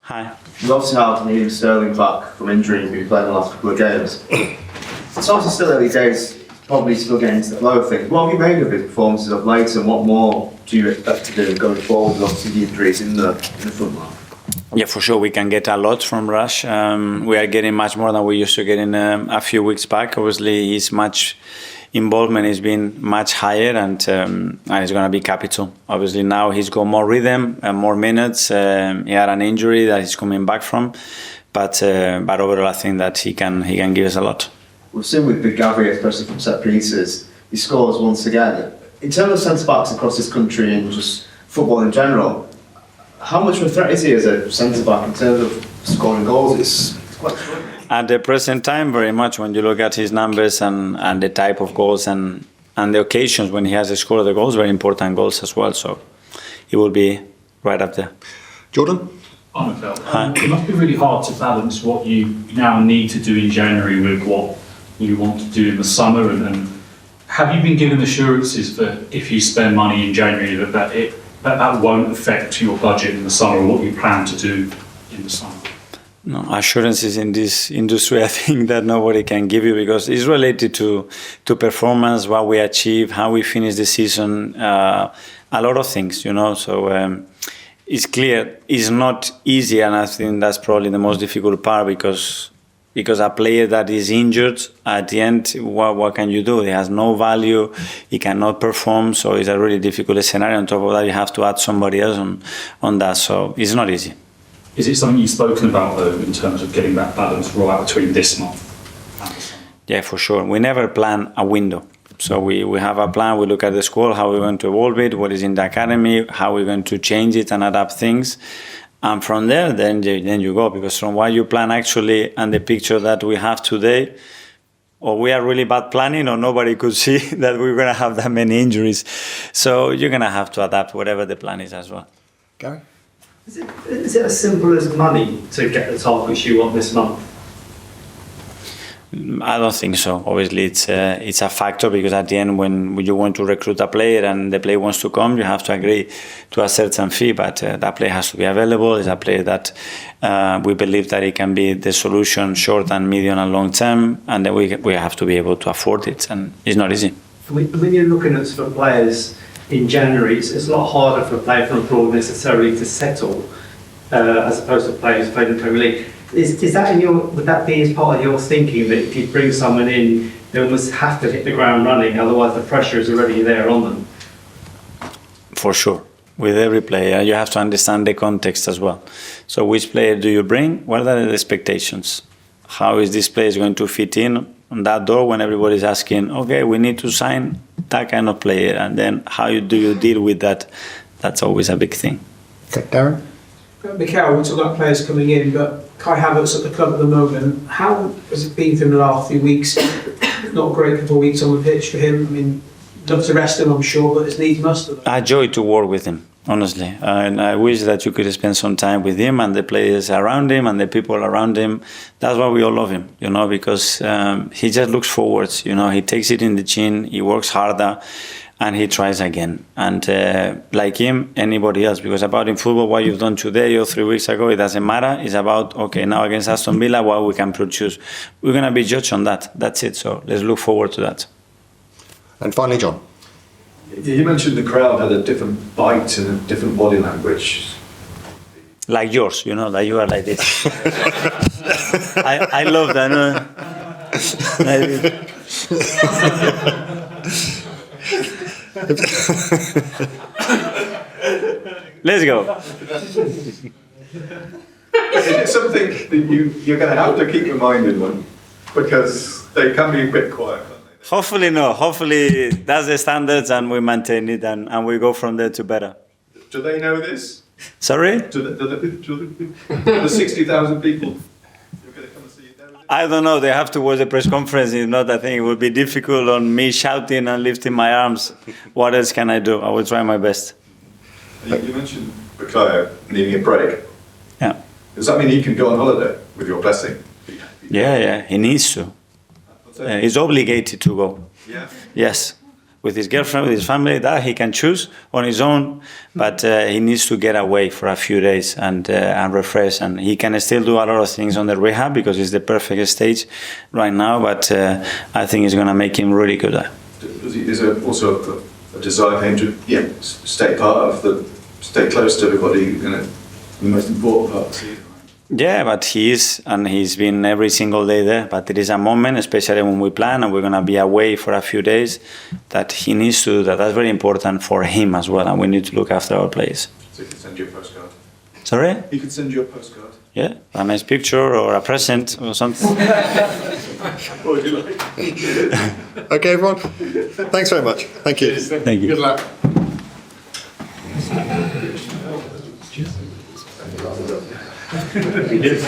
Hi. We obviously have Raheem Sterling back from injury, who played in the last couple of games. It's obviously still early days, probably still getting into the flow of things. What have you made of his performances of late, and what more do you expect to do going forward with obviously the injuries in the front line? Yeah, for sure, we can get a lot from Rush. We are getting much more than we used to get in a few weeks back. Obviously, his involvement has been much higher, and it's going to be capital. Obviously, now he's got more rhythm and more minutes. He had an injury that he's coming back from, but overall, I think that he can give us a lot. We've seen with Gabriel, especially from set pieces, he scores once again. In terms of centre-backs across this country and just football in general, how much of a threat is he as a centre-back in terms of scoring goals? It's quite extraordinary. At the present time, very much when you look at his numbers and the type of goals and the occasions when he has scored the goals, very important goals as well. So he will be right up there. Jordan? Hi, Mikel. It must be really hard to balance what you now need to do in January with what you want to do in the summer. And have you been given assurances that if you spend money in January that won't affect your budget in the summer or what you plan to do in the summer? No, assurances in this industry, I think that nobody can give you, because it's related to performance, what we achieve, how we finish the season, a lot of things, you know. So it's clear it's not easy, and I think that's probably the most difficult part, because a player that is injured, at the end, what can you do? He has no value, he cannot perform, so it's a really difficult scenario. On top of that, you have to add somebody else on that, so it's not easy. Is it something you've spoken about, though, in terms of getting that balance right between this month and the summer? Yeah, for sure. We never plan a window. So we have a plan, we look at the squad, how we're going to evolve it, what is in the academy, how we're going to change it and adapt things. And from there, then you go. Because from what you plan actually and the picture that we have today, or we are really bad planning, or nobody could see that we're going to have that many injuries. So you're going to have to adapt whatever the plan is as well. Gary? Is it as simple as money to get the targets you want this month? I don't think so. Obviously, it's a factor, because at the end, when you want to recruit a player and the player wants to come, you have to agree to a certain fee. But that player has to be available. It's a player that we believe that it can be the solution short and medium and long term, and then we have to be able to afford it, and it's not easy. When you're looking at sort of players in January, it's a lot harder for a player from abroad necessarily to settle as opposed to players playing in the Premier League. Is that would that be as part of your thinking, that if you bring someone in, they almost have to hit the ground running, otherwise the pressure is already there on them? For sure. With every player, you have to understand the context as well. So which player do you bring? What are the expectations? How is this player going to fit in on that door when everybody's asking, okay, we need to sign that kind of player, and then how do you deal with that? That's always a big thing. Okay, Darren? Mikel, we talk about players coming in, but Kai Havertz at the club at the moment, how has it been through the last few weeks? Not a great couple of weeks on the pitch for him. I mean, love to rest him, I'm sure, but it's needs must. I enjoy to work with him, honestly. And I wish that you could spend some time with him and the players around him and the people around him. That's why we all love him, you know, because he just looks forwards, you know, he takes it in the chin, he works harder, and he tries again. And like him, anybody else, because about in football, what you've done today or 3 weeks ago, it doesn't matter. It's about, okay, now against Aston Villa, what we can produce. We're going to be judged on that. That's it. So let's look forward to that. And finally, John? You mentioned the crowd had a different bite and a different body language. Like yours, you know, that you are like this. I love that. No? Let's go. Is it something that you're going to have to keep reminding them, because they can be a bit quiet, can't they? Hopefully no. Hopefully that's the standards and we maintain it, and we go from there to better. Do they know this? Sorry? Do the 60,000 people who are going to come and see you know this? I don't know. They have to watch the press conference. If not, I think it would be difficult on me shouting and lifting my arms. What else can I do? I will try my best. You mentioned Bukayo needing a break. Yeah. Does that mean he can go on holiday with your blessing? Yeah. He needs to. He's obligated to go. Yeah. Yes. with his girlfriend, with his family, that he can choose on his own, but he needs to get away for a few days and refresh. And he can still do a lot of things on the rehab because it's the perfect stage right now, but I think it's going to make him really good. Is there also a desire for him to stay stay close to everybody, the most important part of the season? Yeah, but he is, and he's been every single day there. But there is a moment, especially when we plan and we're going to be away for a few days, that he needs to do that. That's very important for him as well, and we need to look after our players. So he can send you a postcard? Sorry? He could send you a postcard? Yeah, a nice picture or a present or something. What would you like? Okay, everyone. Thanks very much. Thank you. Thank you. Good luck. Yes.